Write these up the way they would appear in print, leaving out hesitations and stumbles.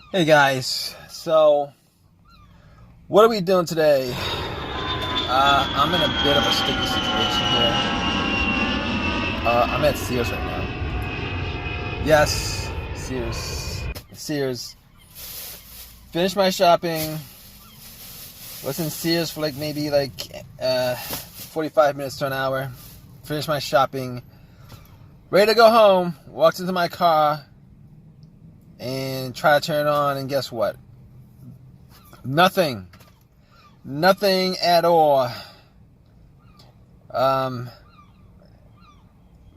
Hey guys, so what are we doing today? I'm in a bit of a sticky situation here. I'm at Sears right now. Yes, Sears. Finished my shopping. Was in Sears for maybe 45 minutes to an hour. Finished my shopping. Ready to go home. Walked into my car and try to turn it on, and guess what? Nothing at all.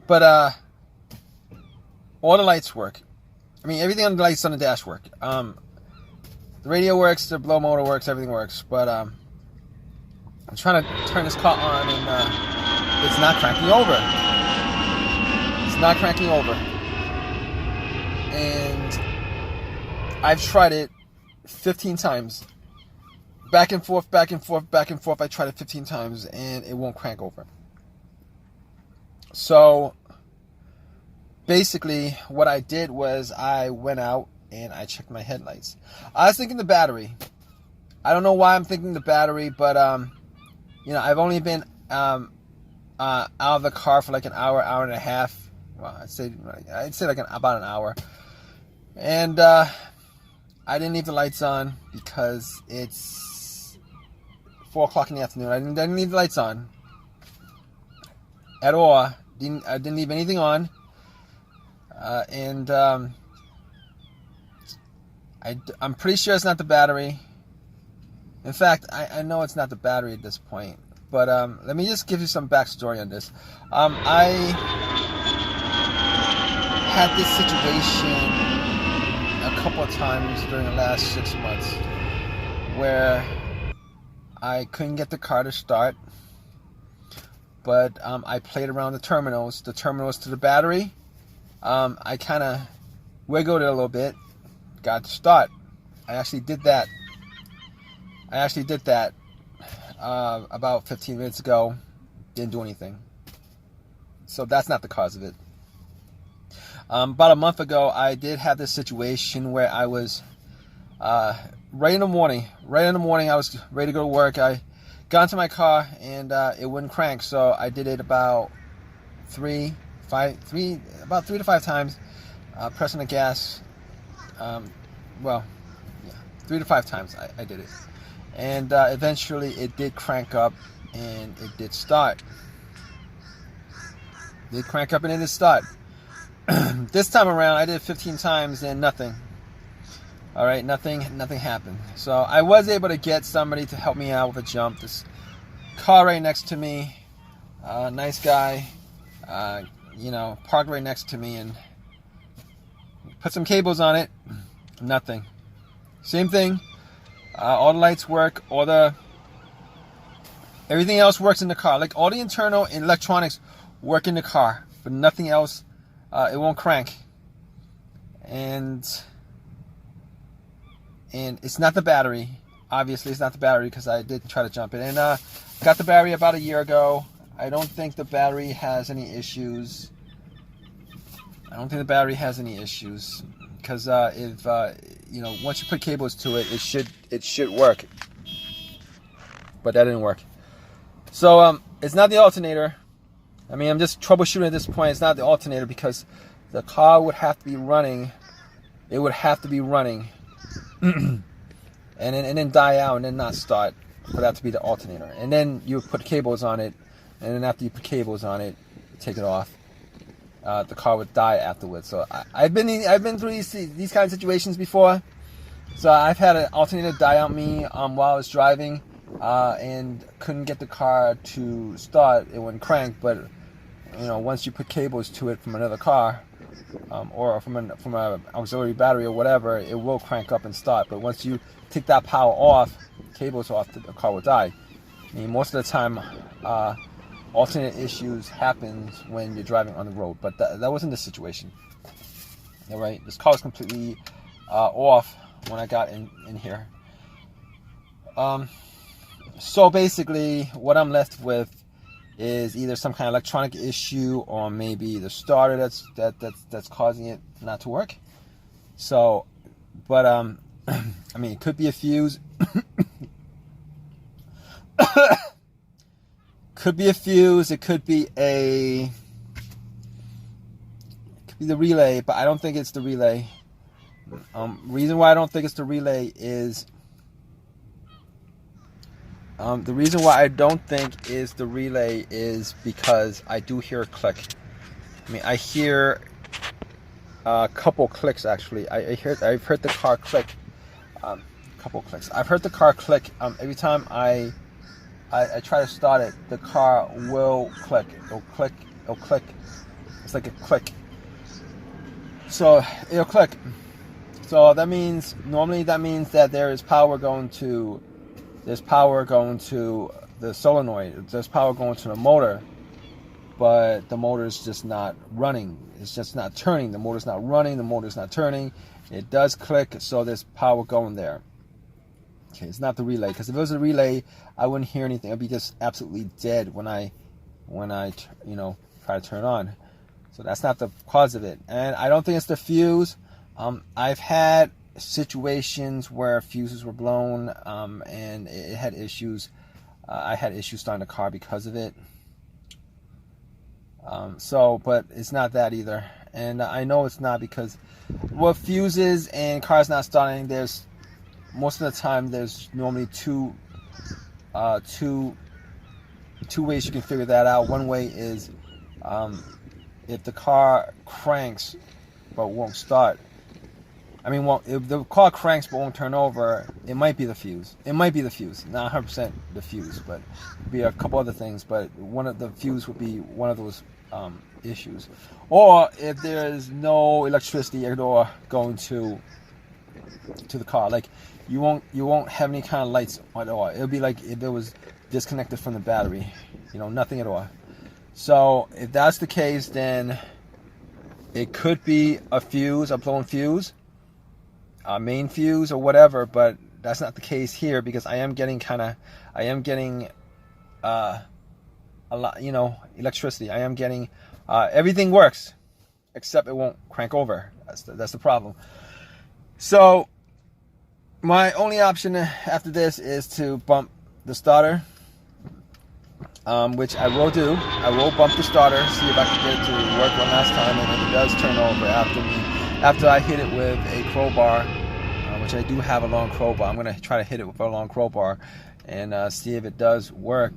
But all the lights work. I mean, everything on the lights on the dash work. The radio works, the blow motor works, everything works. But I'm trying to turn this car on, and it's not cranking over. It's not cranking over. And I've tried it 15 times. Back and forth. I tried it 15 times and it won't crank over. So basically what I did was I went out and I checked my headlights. I was thinking the battery. I don't know why I'm thinking the battery, but I've only been out of the car for like an hour and a half. Well, I'd say about an hour. And I didn't leave the lights on because it's 4 o'clock in the afternoon. I didn't leave the lights on at all. I didn't leave anything on. I'm pretty sure it's not the battery. In fact, I know it's not the battery at this point. But let me just give you some backstory on this. I had this situation a couple of times during the last 6 months where I couldn't get the car to start, but I played around the terminals to the battery. I kind of wiggled it a little bit, got to start. I actually did that about 15 minutes ago. Didn't do anything. So that's not the cause of it. About a month ago, I did have this situation where I was right in the morning, I was ready to go to work. I got into my car and it wouldn't crank, so I did it about 3 to 5 times, pressing the gas. 3 to 5 times I did it, and eventually it did crank up and it did start. This time around, I did it 15 times and nothing. All right, nothing happened. So I was able to get somebody to help me out with a jump. This car right next to me, nice guy, parked right next to me and put some cables on it. Nothing. Same thing. All the lights work. Everything else works in the car. Like all the internal electronics work in the car, but nothing else. It won't crank, and it's not the battery. Obviously, it's not the battery because I did try to jump it. And got the battery about a year ago. I don't think the battery has any issues. Because if once you put cables to it, it should work. But that didn't work. So it's not the alternator. I mean, I'm just troubleshooting at this point. It's not the alternator because the car would have to be running. It would have to be running, and then die out and then not start for that to be the alternator. And then you put cables on it, and then after you put cables on it, take it off. The car would die afterwards. So I've been through these kind of situations before. So I've had an alternator die on me while I was driving, and couldn't get the car to start. It wouldn't crank, but once you put cables to it from another car, or from an auxiliary battery or whatever, it will crank up and start. But once you take that power off, cables off, the car will die. I mean, most of the time, alternate issues happens when you're driving on the road, but that wasn't the situation. All right, this car was completely off when I got in here. So basically, what I'm left with is either some kind of electronic issue or maybe the starter that's causing it not to work. So But I mean, it could be a fuse. Could be a fuse. It could be the relay, but I don't think it's the relay. Reason why I don't think it's the relay is the reason why I don't think is the relay is because I do hear a click. I mean, I hear a couple clicks actually. I've heard the car click. Couple clicks. I've heard the car click every time I try to start it. The car will click. It'll click. It'll click. It's like a click. So it'll click. So that means that there is power going to. There's power going to the solenoid. There's power going to the motor, but the motor is just not running. It's just not turning. The motor's not running. The motor's not turning. It does click, so there's power going there. Okay, it's not the relay, because if it was a relay, I wouldn't hear anything. It'd be just absolutely dead when I try to turn on. So that's not the cause of it, and I don't think it's the fuse. I've had situations where fuses were blown, and it had issues. I had issues starting the car because of it. But it's not that either, and I know it's not because, well, fuses and cars not starting. There's most of the time there's normally two ways you can figure that out. One way is if the car cranks but won't start. I mean, well, if the car cranks but won't turn over, it might be the fuse. It might be the fuse, not 100% the fuse, but it'd be a couple other things. But one of the fuse would be one of those issues. Or if there's no electricity at all going to the car, like you won't have any kind of lights at all. It'll be like if it was disconnected from the battery, nothing at all. So if that's the case, then it could be a fuse, a blown fuse, a main fuse or whatever, but that's not the case here, because I am getting a lot, electricity. I am getting everything works except it won't crank over. That's the problem. So my only option after this is to bump the starter, which I will do. I will bump the starter, see if I can get it to work one last time, and if it does turn over after I hit it with a crowbar, which I do have a long crowbar. I'm going to try to hit it with a long crowbar and see if it does work.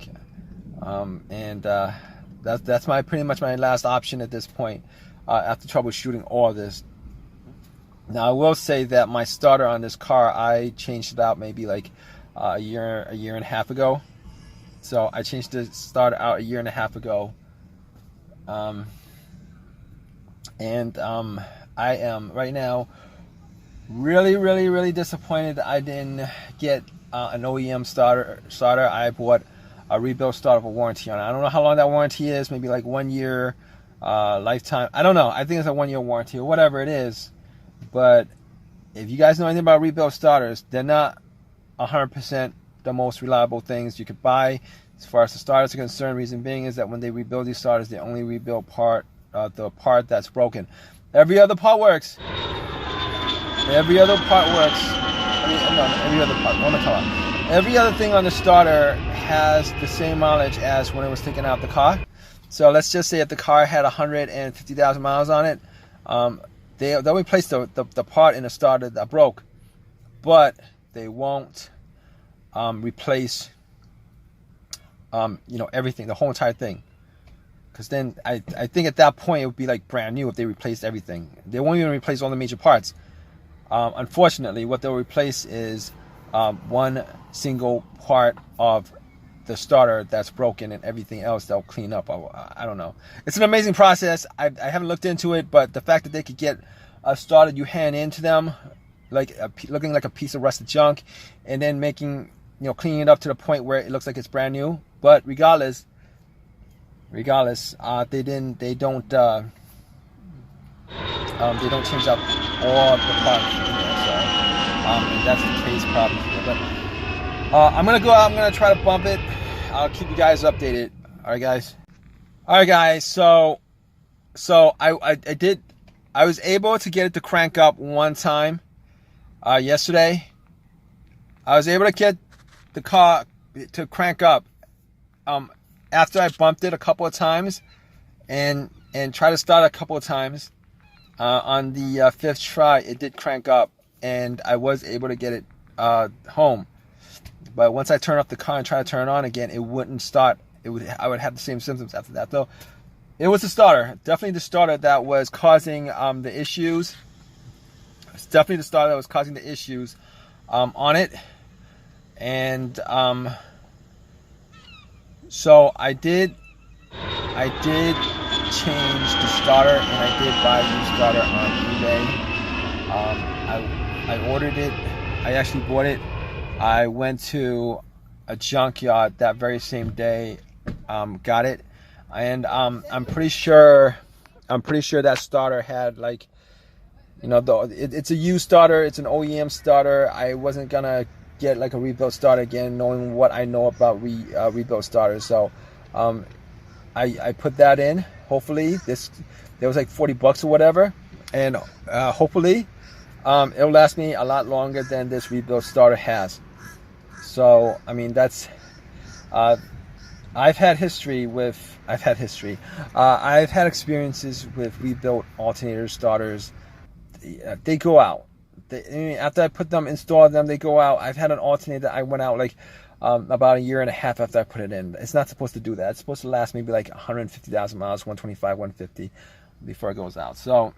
That's pretty much my last option at this point after troubleshooting all of this. Now I will say that my starter on this car, I changed it out maybe like a year and a half ago. So I changed the starter out a year and a half ago. I am right now really disappointed I didn't get an OEM starter. I bought a rebuild starter with a warranty on it. I don't know how long that warranty is, maybe like 1 year lifetime. I don't know. I think it's a 1 year warranty or whatever it is. But if you guys know anything about rebuild starters, they're not 100% the most reliable things you could buy as far as the starters are concerned. Reason being is that when they rebuild these starters, they only rebuild the part that's broken. Every other part works. Every other part works. Every other part. Every other thing on the starter has the same mileage as when it was taken out the car. So let's just say if the car had 150,000 miles on it, they'll replace the part in the starter that broke, but they won't replace everything, the whole entire thing. Because then I think at that point it would be like brand new if they replaced everything. They won't even replace all the major parts. Unfortunately, what they'll replace is one single part of the starter that's broken, and everything else they'll clean up. I don't know. It's an amazing process. I haven't looked into it, but the fact that they could get a starter you hand into them, like looking like a piece of rusted junk, and then cleaning it up to the point where it looks like it's brand new. But regardless, they don't change up all the parts in there. So and that's the case probably here. But I'm gonna go out. I'm gonna try to bump it. I'll keep you guys updated. All right, guys. So I was able to get it to crank up one time, yesterday. I was able to get the car to crank up after I bumped it a couple of times and tried to start a couple of times. On the fifth try, it did crank up, and I was able to get it home. But once I turned off the car and tried to turn it on again, it wouldn't start. I would have the same symptoms after that. Though it was the starter, definitely the starter that was causing the issues. It's definitely the starter that was causing the issues on it. And so I did change the starter, and I did buy a new starter on eBay. I ordered it. I actually bought it. I went to a junkyard that very same day, got it, and I'm pretty sure that starter had, like, you know, it's a used starter, it's an OEM starter. I wasn't gonna get like a rebuilt starter again, knowing what I know about rebuilt starters. So I put that in. Hopefully there was like $40 or whatever, and hopefully it'll last me a lot longer than this rebuilt starter has. So I mean, that's I've had experiences with rebuilt alternator starters. They go out. After I put them, install them, they go out. I've had an alternator that I went out like about a year and a half after I put it in. It's not supposed to do that. It's supposed to last maybe like 150,000 miles, 125, 150 before it goes out. So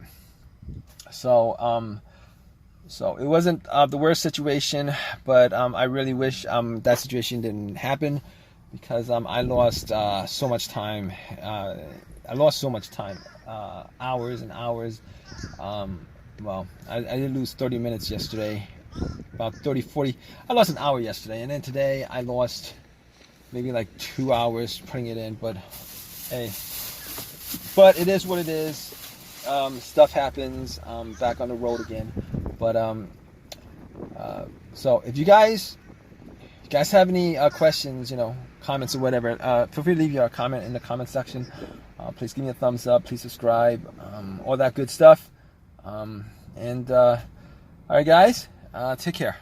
it wasn't the worst situation, but I really wish that situation didn't happen, because I lost so much time. Hours and hours. Well, I did lose 30 minutes yesterday, about 30, 40. I lost an hour yesterday, and then today I lost maybe like 2 hours putting it in. But hey, but it is what it is. Stuff happens. Back on the road again. But so if you guys have any questions, you know, comments or whatever, feel free to leave your comment in the comment section. Please give me a thumbs up. Please subscribe. All that good stuff. All right, guys, take care.